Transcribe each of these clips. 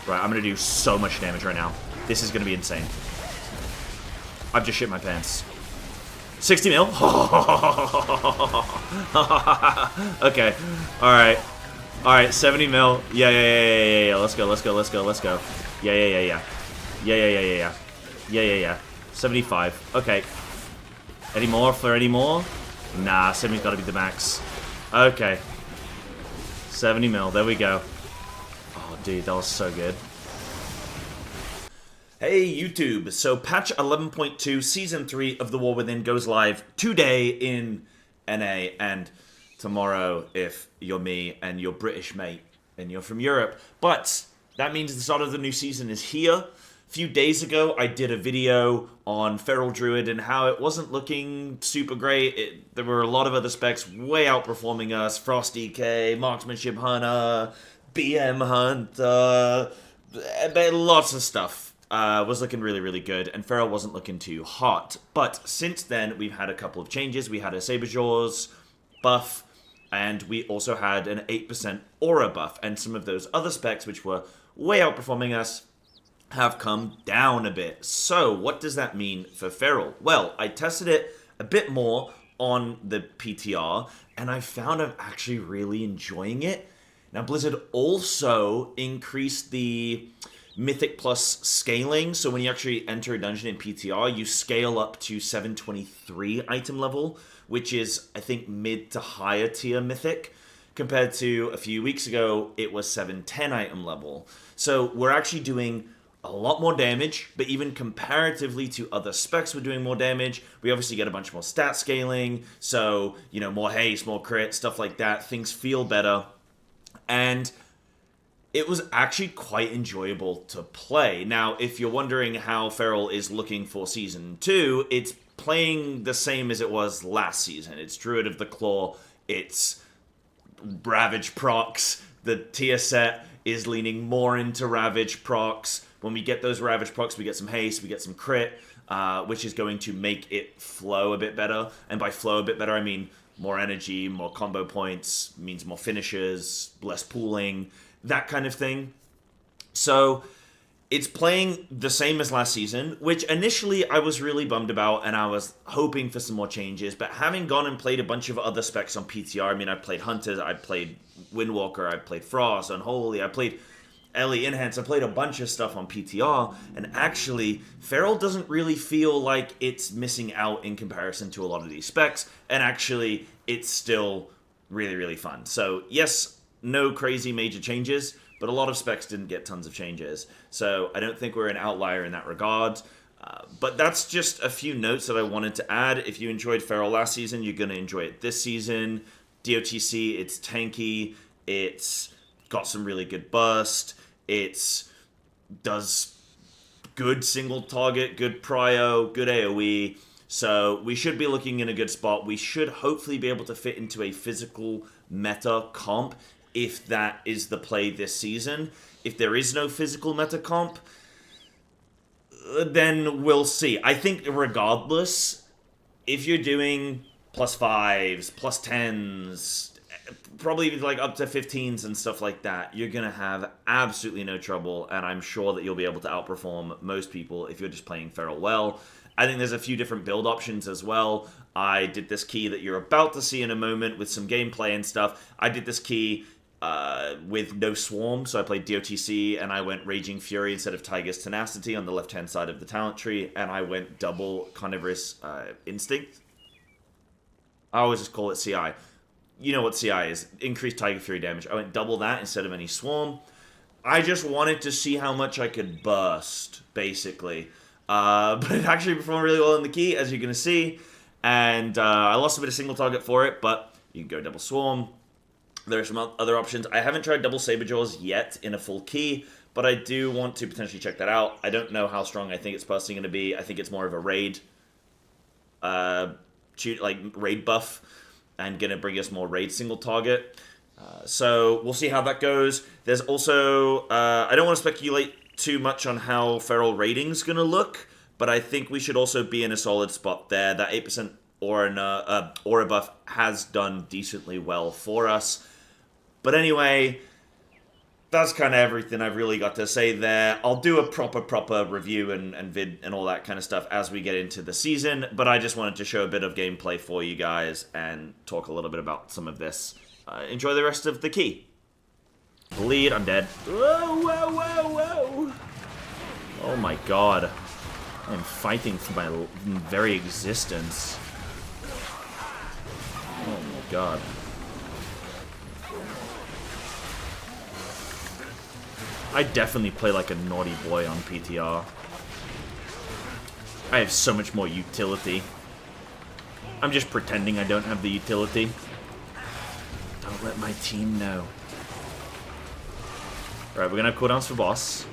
Right, I'm gonna do so much damage right now. This is gonna be insane. I've just shit my pants. 60 mil? Okay. Alright. Alright, 70 mil. Yeah. Let's go. Yeah. Yeah. 75. Okay. Any more for any more? Nah, 70's gotta be the max. Okay. 70 mil. There we go. Oh, dude, that was so good. Hey YouTube, so patch 11.2 season 3 of The War Within goes live today in NA, and tomorrow if you're me and you're British, mate, and you're from Europe. But that means the start of the new season is here. A few days ago I did a video on Feral Druid and how it wasn't looking super great. There were a lot of other specs way outperforming us. Frost DK, Marksmanship Hunter, BM Hunter, lots of stuff. Was looking really good, and Feral wasn't looking too hot. But since then, we've had a couple of changes. We had a Psybearslat buff, and we also had an 8% aura buff, and some of those other specs, which were way outperforming us, have come down a bit. So, what does that mean for Feral? Well, I tested it a bit more on the PTR, and I found I'm actually really enjoying it. Now, Blizzard also increased the Mythic plus scaling, so when you actually enter a dungeon in PTR, you scale up to 723 item level, which is, I think, mid to higher tier Mythic, compared to a few weeks ago, it was 710 item level. So we're actually doing a lot more damage, but even comparatively to other specs, we're doing more damage. We obviously get a bunch more stat scaling, so, you know, more haste, more crit, stuff like that. Things feel better, and it was actually quite enjoyable to play. Now, if you're wondering how Feral is looking for Season 2, it's playing the same as it was last season. It's Druid of the Claw, it's Ravage procs. The tier set is leaning more into Ravage procs. When we get those Ravage procs, we get some haste, we get some crit, which is going to make it flow a bit better. And by flow a bit better, I mean more energy, more combo points, means more finishers, less pooling, that kind of thing. So it's playing the same as last season, which initially I was really bummed about, and I was hoping for some more changes. But having gone and played a bunch of other specs on PTR, I mean, I played Hunters, I played Windwalker, I played Frost, Unholy, I played Ellie Enhance, I played a bunch of stuff on PTR, and actually, Feral doesn't really feel like it's missing out in comparison to a lot of these specs, and actually, it's still really fun. So yes, no crazy major changes, but a lot of specs didn't get tons of changes. So I don't think we're an outlier in that regard. But that's just a few notes that I wanted to add. If you enjoyed Feral last season, you're going to enjoy it this season. DOTC, it's tanky. It's got some really good burst. It does good single target, good prio, good AoE. So we should be looking in a good spot. We should hopefully be able to fit into a physical meta comp, if that is the play this season. If there is no physical meta comp, then we'll see. I think regardless, if you're doing +5s, +10s, probably like up to 15s and stuff like that, you're going to have absolutely no trouble, and I'm sure that you'll be able to outperform most people if you're just playing Feral well. I think there's a few different build options as well. I did this key that you're about to see in a moment with some gameplay and stuff. I did this key with no swarm, so I played DOTC, and I went Raging Fury instead of Tiger's Tenacity on the left-hand side of the talent tree, and I went double Carnivorous Instinct. I always just call it CI. You know what CI is, increased Tiger Fury damage. I went double that instead of any swarm. I just wanted to see how much I could burst, basically. But it actually performed really well in the key, as you're going to see, and I lost a bit of single target for it, but you can go double swarm. There are some other options. I haven't tried double Saberjaws yet in a full key, but I do want to potentially check that out. I don't know how strong I think it's personally going to be. I think it's more of a raid, raid buff, and going to bring us more raid single target. So we'll see how that goes. There's also, I don't want to speculate too much on how Feral rating's going to look, but I think we should also be in a solid spot there. That 8% aura buff has done decently well for us. But anyway, that's kind of everything I've really got to say there. I'll do a proper review and vid and all that kind of stuff as we get into the season, but I just wanted to show a bit of gameplay for you guys and talk a little bit about some of this. Enjoy the rest of the key. Bleed, I'm dead. Whoa. Oh my god. I'm fighting for my very existence. Oh my god. I definitely play like a naughty boy on PTR. I have so much more utility. I'm just pretending I don't have the utility. Don't let my team know. Alright, we're gonna have cooldowns for boss.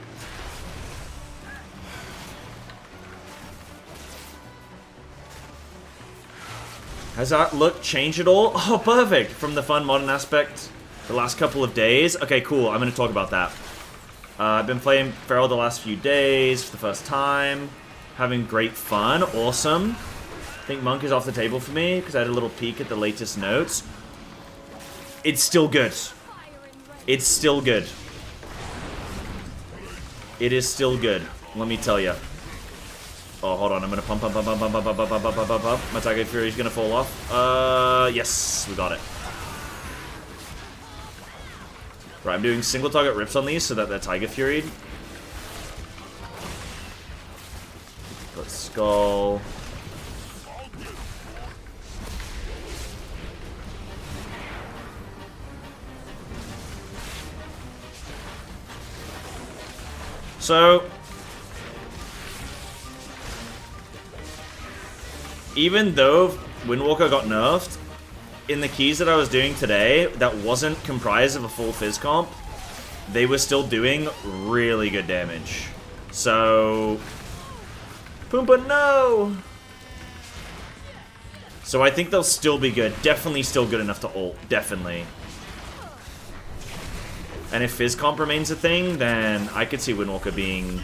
Has that look changed at all? Oh, perfect! From the fun modern aspect the last couple of days. Okay, cool. I'm gonna talk about that. I've been playing Feral the last few days for the first time. Having great fun. Awesome. I think Monk is off the table for me because I had a little peek at the latest notes. It's still good. It's still good. It is still good. Let me tell you. Oh, hold on. I'm going to pump. My Tiger Fury is going to fall off. Yes. We got it. Right, I'm doing single target rips on these so that they're Tiger Furied. Got Skull. So, even though Windwalker got nerfed, in the keys that I was doing today, that wasn't comprised of a full Fizz comp, they were still doing really good damage. So, Pumbaa, no! So I think they'll still be good. Definitely still good enough to ult. Definitely. And if Fizz comp remains a thing, then I could see Windwalker being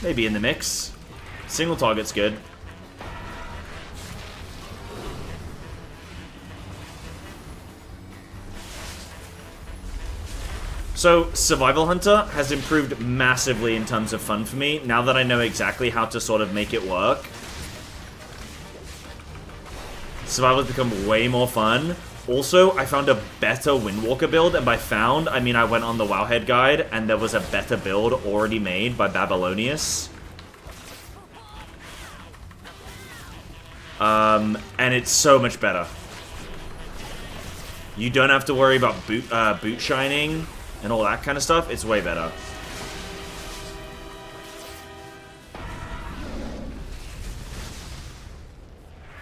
maybe in the mix. Single target's good. So, Survival Hunter has improved massively in terms of fun for me, now that I know exactly how to sort of make it work. Survival has become way more fun. Also, I found a better Windwalker build, and by found, I mean I went on the Wowhead guide, and there was a better build already made by Babylonius. And it's so much better. You don't have to worry about boot shining and all that kind of stuff. It's way better.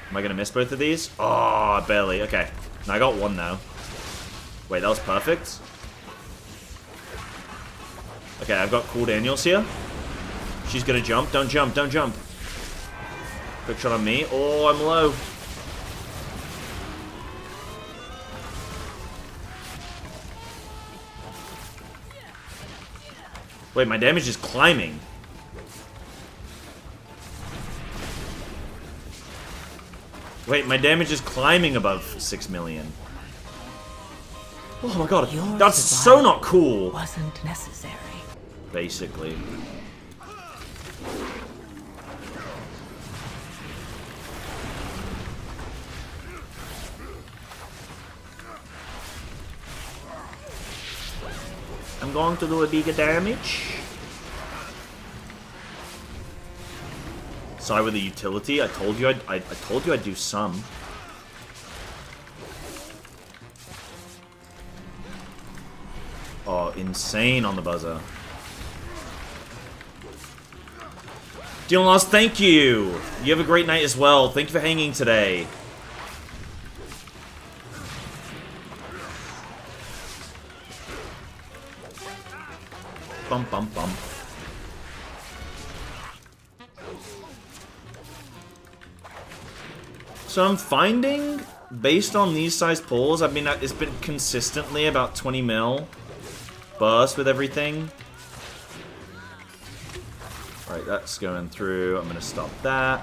Am I going to miss both of these? Oh, barely. Okay. I got one now. Wait, that was perfect. Okay, I've got Cool Daniels here. She's going to jump. Don't jump. Don't jump. Quick shot on me. Oh, I'm low. Wait, my damage is climbing. Wait, my damage is climbing above 6 million. Oh my god, that's so not cool. Wasn't necessary. Basically. I'm going to do a bigger damage. Sorry with the utility. I told you I told you I'd do some. Oh, insane on the buzzer. Dylan Lost, thank you. You have a great night as well. Thank you for hanging today. Bum bum bum. So I'm finding, based on these size pulls, I mean, it's been consistently about 20 mil burst with everything. Alright, that's going through. I'm going to stop that.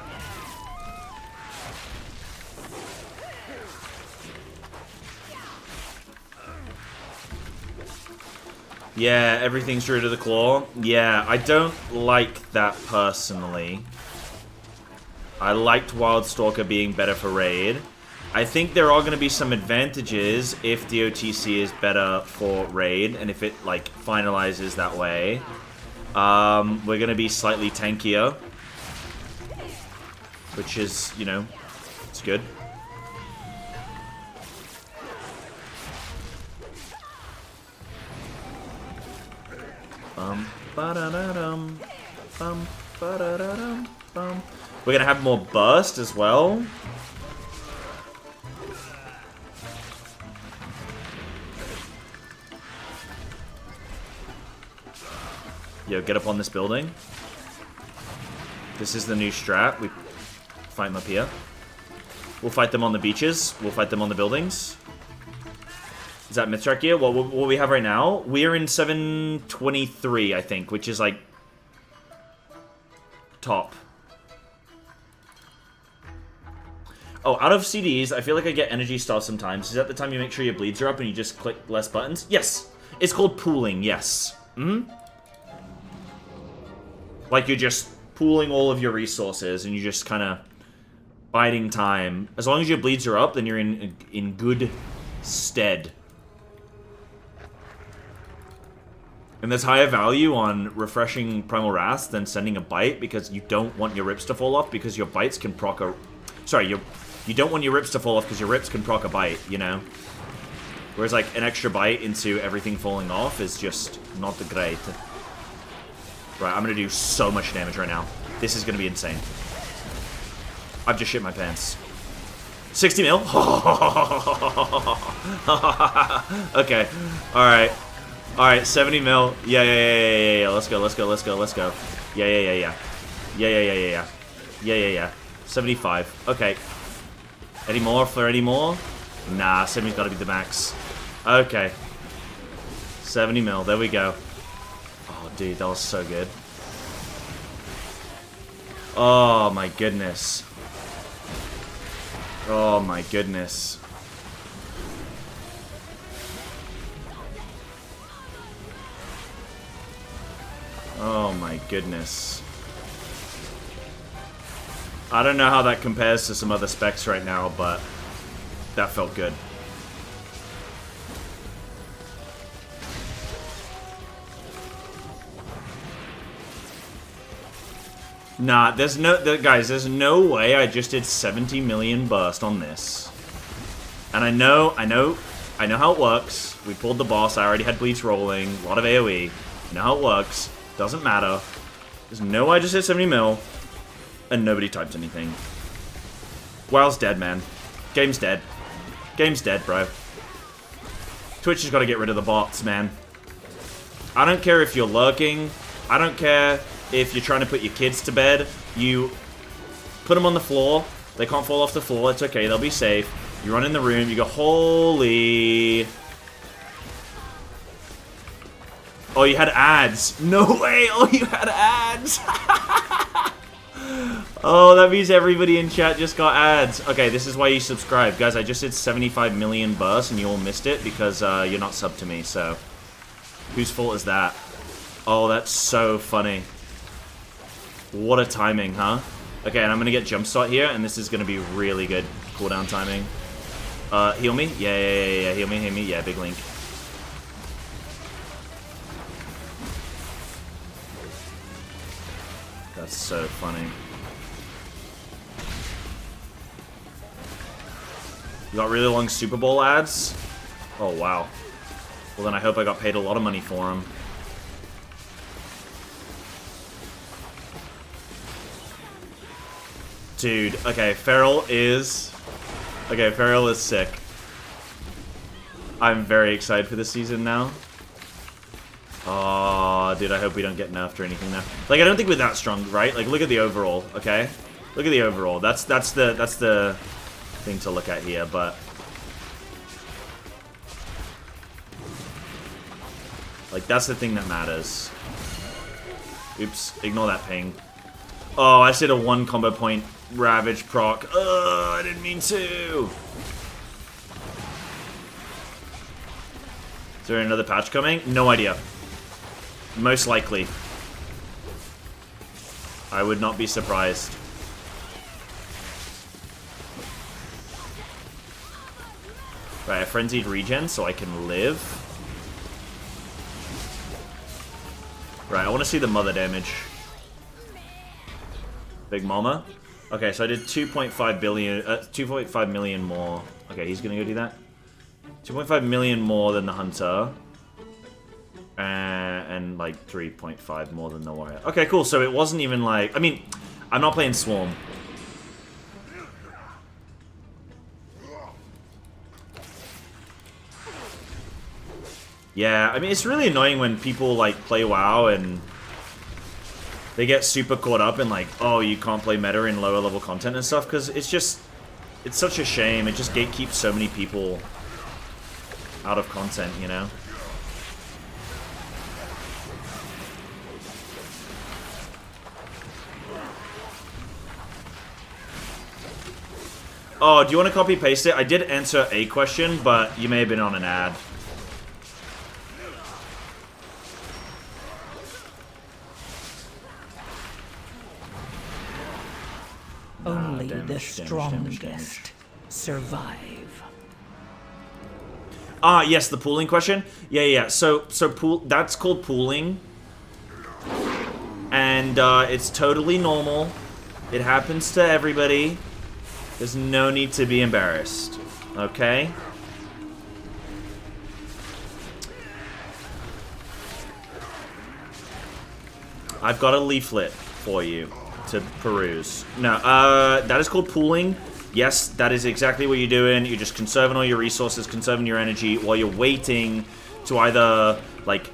Yeah, everything's Druid of the Claw. Yeah, I don't like that personally. I liked Wildstalker being better for raid. I think there are going to be some advantages if the OTC is better for raid, and if it, like, finalizes that way. We're going to be slightly tankier. Which is, you know, it's good. Ba-da-da-dum, ba-da-da-dum, bum. We're gonna have more burst as well. Yo, get up on this building. This is the new strat. We fight them up here. We'll fight them on the beaches. We'll fight them on the buildings. Is that Mythic here? What we have right now? We're in 723, I think, which is like top. Oh, out of CDs, I feel like I get energy stuff sometimes. Is that the time you make sure your bleeds are up and you just click less buttons? Yes. It's called pooling, yes. Like you're just pooling all of your resources and you're just kind of biding time. As long as your bleeds are up, then you're in good stead. And there's higher value on refreshing Primal Wrath than sending a bite because you don't want your rips to fall off because your bites can proc a... Sorry, you don't want your rips to fall off because your rips can proc a bite, you know? Whereas, like, an extra bite into everything falling off is just not great. Right, I'm gonna do so much damage right now. This is gonna be insane. I've just shit my pants. 60 mil? Okay, alright. Alright, 70 mil. Yeah. Let's go. Yeah. 75. Okay. Any more for any more? Nah, 70's gotta be the max. Okay. 70 mil. There we go. Oh, dude, that was so good. Oh, my goodness. Oh, my goodness. Oh my goodness. I don't know how that compares to some other specs right now, but that felt good. Nah, there's no... Guys, there's no way I just did 70 million burst on this. And I know how it works. We pulled the boss, I already had bleach rolling, a lot of AoE. I know how it works. Doesn't matter. There's no way I just hit 70 mil. And nobody typed anything. WoW's dead, man. Game's dead. Game's dead, bro. Twitch has got to get rid of the bots, man. I don't care if you're lurking. I don't care if you're trying to put your kids to bed. You put them on the floor. They can't fall off the floor. It's okay. They'll be safe. You run in the room. You go, holy... Oh, you had ads. No way. Oh, you had ads. Oh, that means everybody in chat just got ads. Okay, this is why you subscribe. Guys, I just did 75 million bursts and you all missed it because you're not subbed to me, so... Whose fault is that? Oh, that's so funny. What a timing, huh? Okay, and I'm gonna get jumpstart here, and this is gonna be really good cooldown timing. Heal me? Yeah. Heal me. Yeah, big link. That's so funny. You got really long Super Bowl ads? Oh, wow. Well, then I hope I got paid a lot of money for them. Dude, okay, Feral is... Okay, Feral is sick. I'm very excited for this season now. Oh, dude, I hope we don't get nerfed or anything now. Like, I don't think we're that strong, right? Like, look at the overall, okay? Look at the overall. That's the thing to look at here, but... Like, that's the thing that matters. Oops, ignore that ping. Oh, I just did a 1 combo point Ravage proc. Oh, I didn't mean to! Is there another patch coming? No idea. Most likely. I would not be surprised. Right, a frenzied regen so I can live. Right, I want to see the mother damage. Big Mama. Okay, so I did 2.5 million more. Okay, he's gonna go do that. 2.5 million more than the Hunter. And like 3.5 more than the Warrior. Okay, cool. So it wasn't even like... I mean, I'm not playing Swarm. Yeah, I mean, it's really annoying when people, like, play WoW and they get super caught up in, like, oh, you can't play meta in lower level content and stuff, because it's just... It's such a shame. It just gatekeeps so many people out of content, you know? Oh, do you want to copy-paste it? I did answer a question, but you may have been on an ad. Only the strongest survive. Ah, yes, the pooling question. Yeah. So pool. That's called pooling, and it's totally normal. It happens to everybody. There's no need to be embarrassed. Okay. I've got a leaflet for you to peruse. No, that is called pooling. Yes, that is exactly what you're doing. You're just conserving all your resources, conserving your energy while you're waiting to either, like...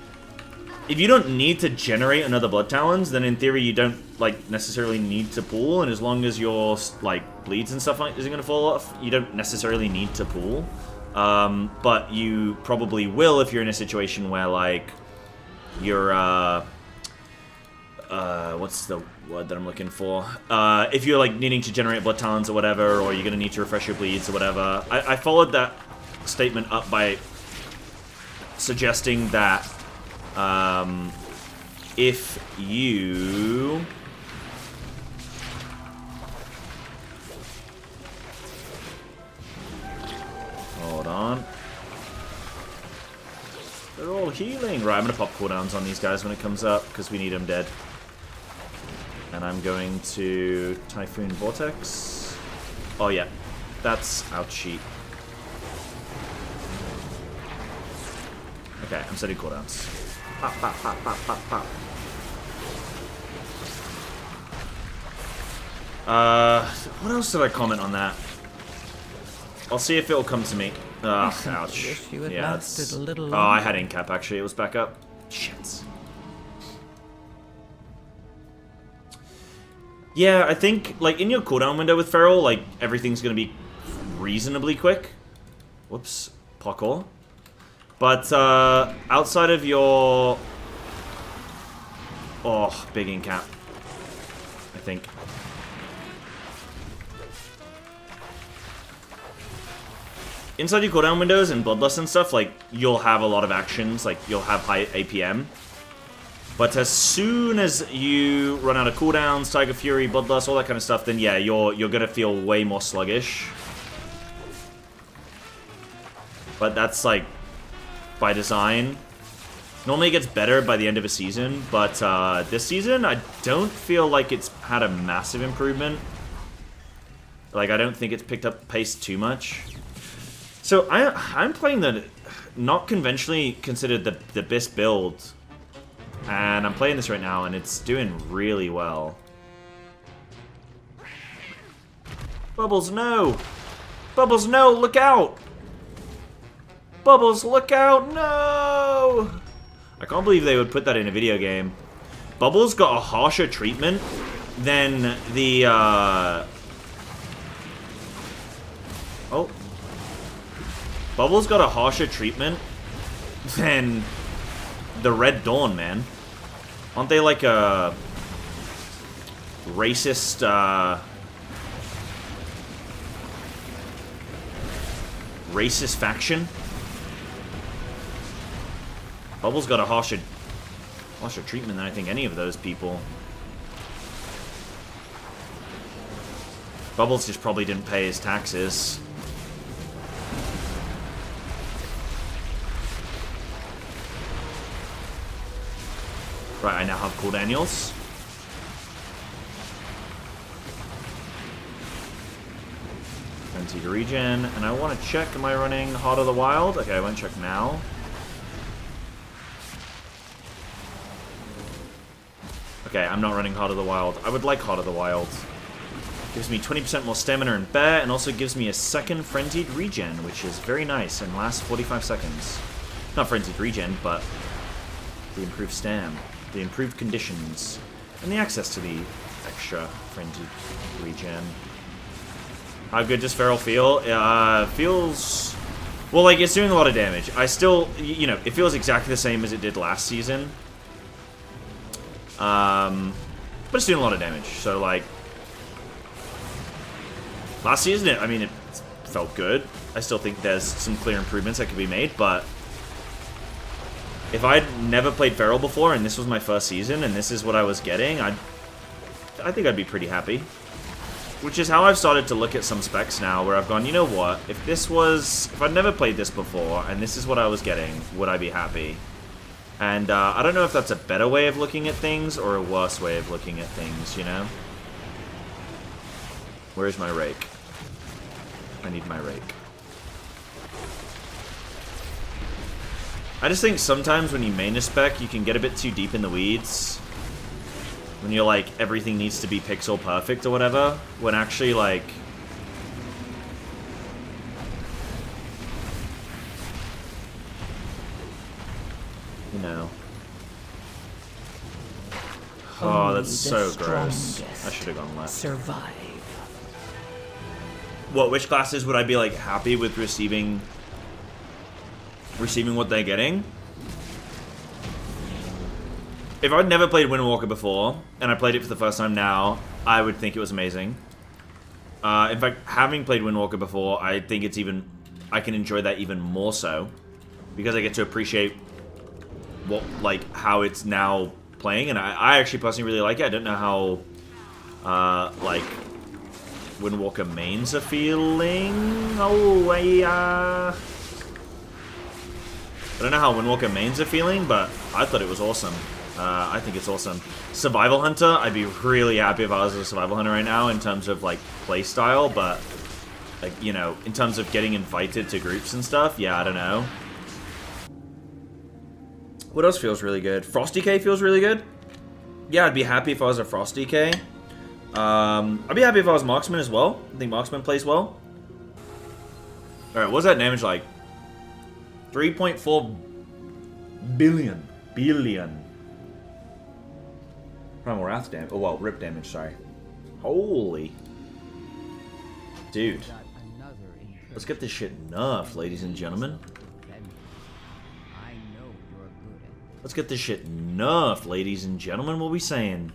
If you don't need to generate another Blood Talons, then in theory you don't, like, necessarily need to pool, and as long as your, like, bleeds and stuff isn't going to fall off, you don't necessarily need to pool. But you probably will if you're in a situation where, like, you're, what's the word that I'm looking for? If you're, like, needing to generate Blood Talons or whatever, or you're going to need to refresh your bleeds or whatever. I followed that statement up by suggesting that if you... Hold on. They're all healing. Right, I'm going to pop cooldowns on these guys when it comes up, because we need them dead. And I'm going to Typhoon Vortex. Oh, yeah. That's out cheap. Okay, I'm setting cooldowns. Pop, pop, pop, pop, pop, pop. What else did I comment on that? I'll see if it'll come to me. Ouch. Yeah, that's... Oh, I had in-cap, actually. It was back up. Shit. Yeah, I think, like, in your cooldown window with Feral, like, everything's gonna be reasonably quick. Whoops. Parkour. But, outside of your... Oh, big in-cap. I think. Inside your cooldown windows and Bloodlust and stuff, like, you'll have a lot of actions, like, you'll have high APM. But as soon as you run out of cooldowns, Tiger Fury, Bloodlust, all that kind of stuff, then yeah, you're gonna feel way more sluggish. But that's, like, by design. Normally it gets better by the end of a season, but this season, I don't feel like it's had a massive improvement. Like, I don't think it's picked up pace too much. So, I'm playing the not conventionally considered the best build. And I'm playing this right now, and it's doing really well. Bubbles, no! Bubbles, no! Look out! Bubbles, look out! No! I can't believe they would put that in a video game. Bubbles got a harsher treatment than the, Oh. Bubbles got a harsher treatment than the Red Dawn, man. Aren't they like a racist, racist faction? Bubbles got a harsher... Harsher treatment than I think any of those people. Bubbles just probably didn't pay his taxes. Right, I now have cool Daniels. Frenzy to regen, and I want to check, am I running Heart of the Wild? Okay, I won't check now. Okay, I'm not running Heart of the Wild. I would like Heart of the Wild. Gives me 20% more stamina and bear, and also gives me a second Frenzied regen, which is very nice and lasts 45 seconds. Not Frenzied regen, but the improved stam, the improved conditions, and the access to the extra Frenzied regen. How good does Feral feel? Feels... Well, like, it's doing a lot of damage. I still, you know, it feels exactly the same as it did last season. But it's doing a lot of damage, so, like... Last season, I mean, it felt good. I still think there's some clear improvements that could be made, but... If I'd never played Feral before, and this was my first season, and this is what I was getting, I think I'd be pretty happy. Which is how I've started to look at some specs now, where I've gone, you know what, if I'd never played this before, and this is what I was getting, would I be happy? And I don't know if that's a better way of looking at things, or a worse way of looking at things, you know? Where's my rake? I need my rake. I just think sometimes when you main a spec, you can get a bit too deep in the weeds. When you're like, everything needs to be pixel perfect or whatever. When actually, like... You know. Oh, that's so gross. I should have gone left. Survive. What, which classes would I be, like, happy with receiving what they're getting? If I'd never played Windwalker before, and I played it for the first time now, I would think it was amazing. In fact, having played Windwalker before, I think it's even... I can enjoy that even more so. Because I get to appreciate what, like, how it's now playing, and I actually personally really like it. I don't know how, like, Windwalker mains are feeling. Oh, I don't know how Windwalker mains are feeling, but I thought it was awesome. I think it's awesome. Survival Hunter, I'd be really happy if I was a Survival Hunter right now in terms of, like, playstyle, but, like, you know, in terms of getting invited to groups and stuff, yeah, I don't know. What else feels really good? Frosty K feels really good. Yeah, I'd be happy if I was a Frosty K. I'd be happy if I was Marksman as well. I think Marksman plays well. Alright, what's that damage like? 3.4 billion. Primal Wrath damage. Oh, well, rip damage, sorry. Holy. Dude. Let's get this shit nerfed, ladies and gentlemen. Let's get this shit nerfed, ladies and gentlemen. What are we saying?